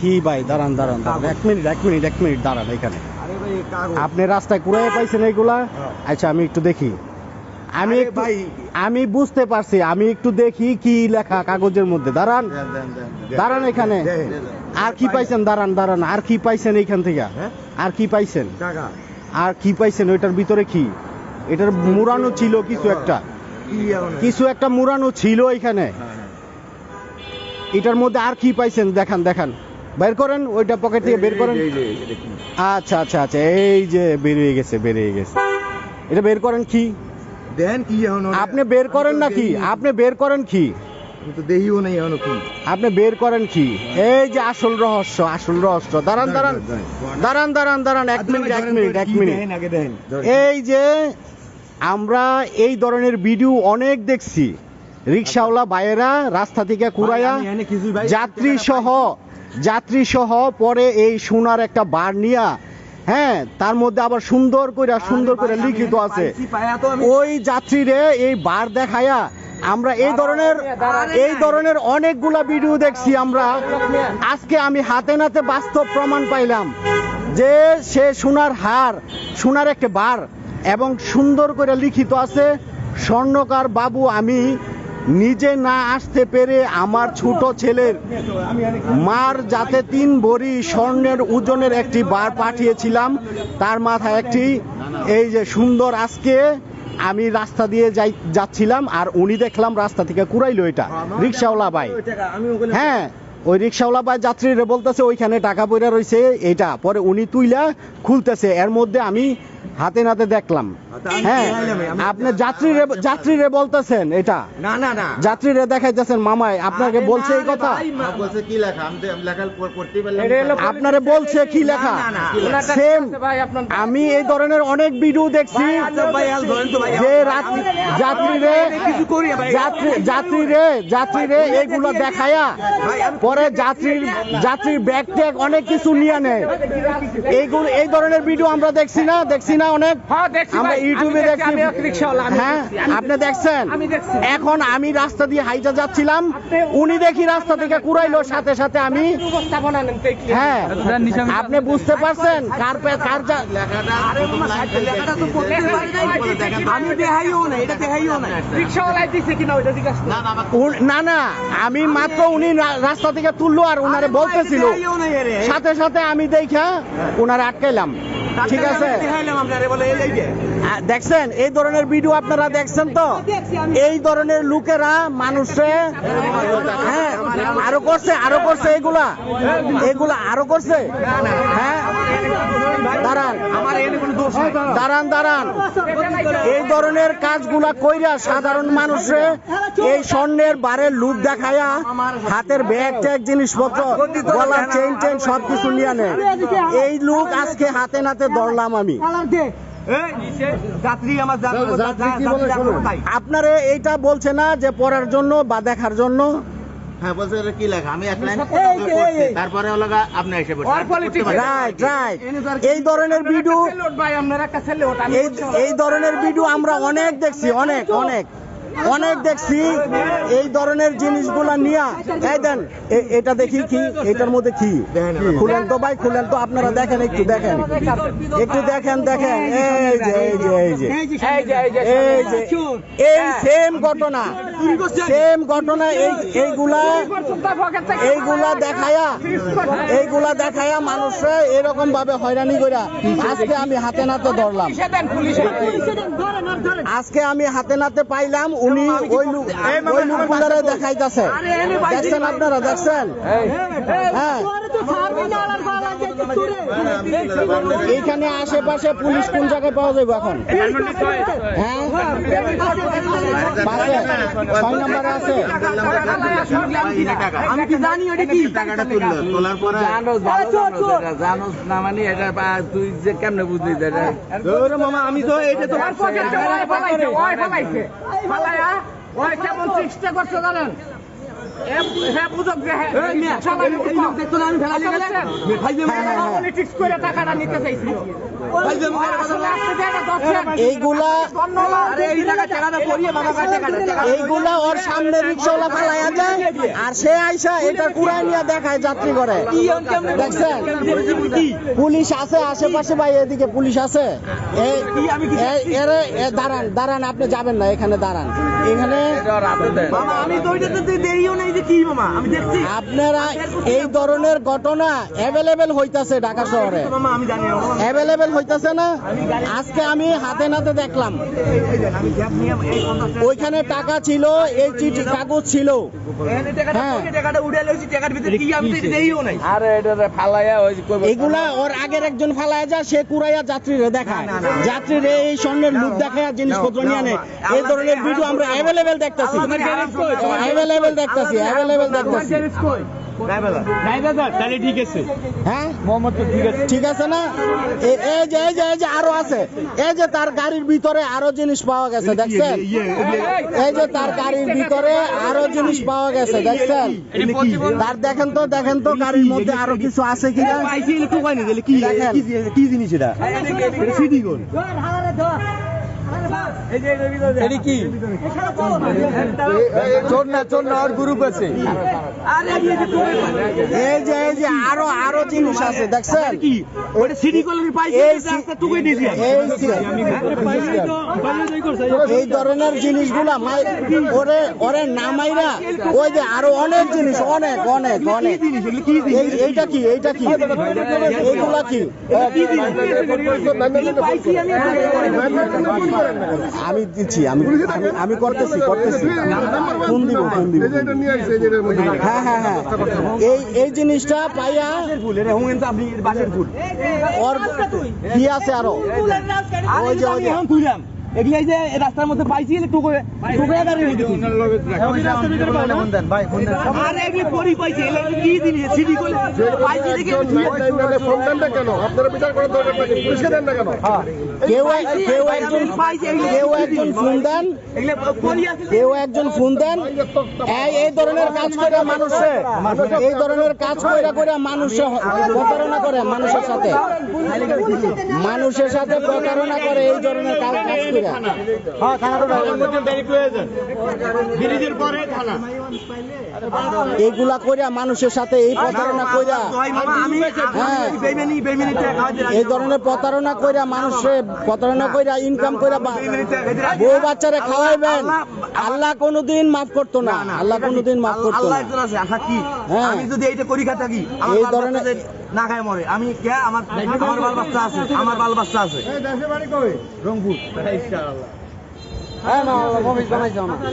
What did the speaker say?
কি ভাই দাঁড়ান দাঁড়ান দাঁড়ান, এক মিনিট দাঁড়ান এখানে। আপনি রাস্তায় কুড়াইয়া পাইছেন এইগুলা? আচ্ছা আমি একটু দেখি। আমি বুঝতে পারছি, আমি একটু দেখি কি লেখা কাগজের মধ্যে। দাঁড়ান দাঁড়ান এখানে। আর কি পাইছেন? দাঁড়ান আর কি পাইছেন এইখান থেকে? আর কি পাইছেন? আর কি পাইছেন ওইটার ভিতরে? কি এটার মুড়ানো ছিল কিছু একটা মুড়ানো ছিল এখানে। এটার মধ্যে আর কি পাইছেন দেখান বের করেন, ওইটা পকেট থেকে বের করেন। আচ্ছা এই যে বেরিয়ে গেছে। এটা বের করেন। কি আপনি বের করেন নাকি? আপনি বের করেন কি? আপনি বের করেন কি? এই যে আসল রহস্য। দাঁড়ান এক মিনিট। এই যে আমরা এই ধরনের ভিডিও অনেক দেখছি, রিক্সাওয়ালা ভাইয়েরা রাস্তা থেকে কুড়াইয়া যাত্রী সহ পরে এই সোনার একটা বার নিয়া, হ্যাঁ, তার মধ্যে আবার সুন্দর করে লিখিত আছে। ওই যাত্রীরে এই বার দেখায়া আমরা এই ধরনের অনেকগুলা ভিডিও দেখছি আমরা। আজকে আমি হাতে নাতে বাস্তব প্রমাণ পাইলাম যে সে সোনার একটা বার এবং সুন্দর করে লিখিত আছে, স্বর্ণকার বাবু আমি নিজে না আসতে পেরে আমার ছোট ছেলের মার যাতে 3 ভরি স্বর্ণের ওজনের একটি বার পাঠিয়েছিলাম, তার মাথায় একটি এই যে সুন্দর। আজকে আমি রাস্তা দিয়ে যাচ্ছিলাম আর উনি দেখলাম রাস্তা থেকে কুড়াইলো এটা রিক্সাওয়ালা ভাই। হ্যাঁ, ওই রিক্সাওয়ালা ভাই যাত্রীরা বলতেছে ওইখানে টাকা পয়সা রয়েছে, এটা পরে উনি তুইলা খুলতেছে। এর মধ্যে আমি হাতে নাতে দেখলাম। হ্যাঁ, আপনি যাত্রীরে বলতেছেন এটা? না যাত্রীরে দেখাইতেছেন মামাই আপনাকে বলছে এই কথা? আপনারে বলছে কি লেখা? সেম আমি এই ধরনের অনেক ভিডিও দেখছি যে যাত্রীরে এইগুলো দেখায়া পরে যাত্রীর ব্যাগ ট্যাগ অনেক কিছু নিয়ে নেয়। এই ধরনের ভিডিও আমরা দেখছি না অনেক? আমরা ইউটিউবে দেখছি। হ্যাঁ, আপনি দেখছেন? এখন আমি রাস্তা দিয়ে হাইটা যাচ্ছিলাম, উনি দেখি রাস্তা থেকে কুড়াইলো, সাথে আমি। হ্যাঁ, আপনি বুঝতে পারছেন না আমি মাত্র উনি রাস্তা থেকে তুললো আর উনারে বলতেছিল, সাথে আমি দেখা উনারে আটকাইলাম। ঠিক আছে, দেখছেন এই ধরনের ভিডিও আপনারা দেখছেন তো? এই ধরনের লোকেরা মানুষে হ্যাঁ আরো করছে এগুলা আরো করছে। হ্যাঁ, দাঁড়ান এই ধরনের কাজগুলা কইরা সাধারণ মানুষে এই স্বর্ণের বারের লুক দেখায়া হাতের ব্যাগ ট্যাগ জিনিসপত্র গলার চেইন সবকিছু নিয়ে নেয়। এই লুক আজকে হাতে নাতে ধরলাম আমি। আপনারে এইটা বলছে না যে পড়ার জন্য বা দেখার জন্য? হ্যাঁ, বলছে কি লেখা? আমি এক লাইন তারপরে আপনি এসে রাইট এই ধরনের ভিডিও আমরা অনেক দেখছি, অনেক দেখছি। এই ধরনের জিনিসগুলা নিয়ে দেন এটা দেখি কি এটার মধ্যে কি খুলেন তো ভাই, খুলেন তো আপনারা দেখেন, একটু দেখেন এই সেম ঘটনা এইগুলা দেখায়া মানুষরা এরকম ভাবে হয়রানি কইরা আজকে আমি হাতে নাতে ধরলাম। আজকে আমি হাতে নাতে পাইলাম। উনি ওই লোকগুলারে দেখাইতেছে, দেখছেন আপনারা? দেখছেন? হ্যাঁ, এইখানে আশেপাশে পুলিশ কোন জায়গায় পাওয়া যাবে এখন? হ্যাঁ, 6 নম্বরে আছে। আমি কি জানি ওটা কি টাকাটা তোলার পরে জানোস না, মানে এটা তুই যে কেমনে বুঝলি? মামা আমি তো এটা তো কেমন চেষ্টা করছো জানেন? হ্যাঁ বুঝক যে হ্যাঁ দেখতো না আমি ফেলালি গেছে পলিটিক্স করে টাকাটা নিতে চাইছিল এইগুলা ওর সামনে রিক্সাওয়ালা ফালাইয়া যায় আর সে আইসা এটা কুড়াই নিয়ে দেখায় যাত্রী করে দেখছেন পুলিশ আছে আশেপাশে ভাই এদিকে পুলিশ আছে দাঁড়ান দাঁড়ান আপনি যাবেন না এখানে দাঁড়ান এখানে আমি তো ওইটাতে দেরিও নেই যে কি মামা আমি দেখছি আপনারা এই ধরনের ঘটনা অ্যাভেলেবেল হইতাছে ঢাকা শহরে মামা আমি জানি না মামা। অ্যাভেলেবেল হইতাছে না আজকে আমি হাতে নাতে দেখলাম আমি গ্যাপ নিয়ে এই 50 ওইখানে টাকা ছিল এই চিঠি কাগজ ছিল এখানে টাকাটা উড়ে লইছি টাকার ভিতরে কি আমি তো দেরিও নাই আরে এটা ফালাইয়া ওই এগুলা ওর আগের একজন ফালায় যায় সে কুড়াইয়া যাত্রীরে দেখায় যাত্রীরে এই স্বর্ণের লুক দেখায় জিনিসপত্র নিয়ে নেয় এই ধরনের ভিডিও আমরা অ্যাভেলেবেল দেখতেছি অ্যাভেলেবেল দেখতেছি তাহলে ঠিক আছে হ্যাঁ মোহাম্মদ তো ঠিক আছে ঠিক আছে না এই যে আরো আছে এই যে তার গাড়ির ভিতরে আরো জিনিস পাওয়া গেছে দেখছেন এই যে তার গাড়ির ভিতরে আরো জিনিস পাওয়া গেছে দেখছেন তার দেখেন তো গাড়ির মধ্যে আরো কিছু আছে কিনা পাইছি একটু কই না দিলে কি দেখেন। কি জিনিস এটা এটা সিডি গোল এটি কি চোর না আর গ্রুপ আছে এই যে আরো জিনিস আছে দেখছেন কি ওটা সিডি গোল আমি পাইছি এই রাস্তা টুকুই দিয়েছি এই ধরনের জিনিসগুলা ওরে নামাইরা ওই যে আরো অনেক জিনিস অনেক এইটা কি এইগুলা কি আমি দিচ্ছি আমি করতেছি ফোন দিব হ্যাঁ এই জিনিসটা পাইয়া আপনি বাসের ফুল ওর কি আছে আরো ওই যে এগুলাই যে রাস্তার মধ্যে পাইছি টুকুরে গাড়ি হইতে আরে এগুলি পরি পাইছি এগুলো কি জিনিস সিডি গোল পাইছি দেখে কেউ একজন ফোন দেন এই ধরনের কাজ করে মানুষে প্রতারণা করে মানুষের সাথে প্রতারণা করে এই ধরনের কাজ করে এইগুলা কইরা মানুষের সাথে এই প্রতারণা কইরা এই ধরনের প্রতারণা কইরা ইনকাম কইরা বউ বাচ্চারে খাওয়াইবেন আল্লাহ কোনোদিন মাফ করতো না আমি যদি এইটা করি খা থাকি এই ধরনের না খায় মরে আমি কে আমার বাল বাচ্চা আছে রংপুর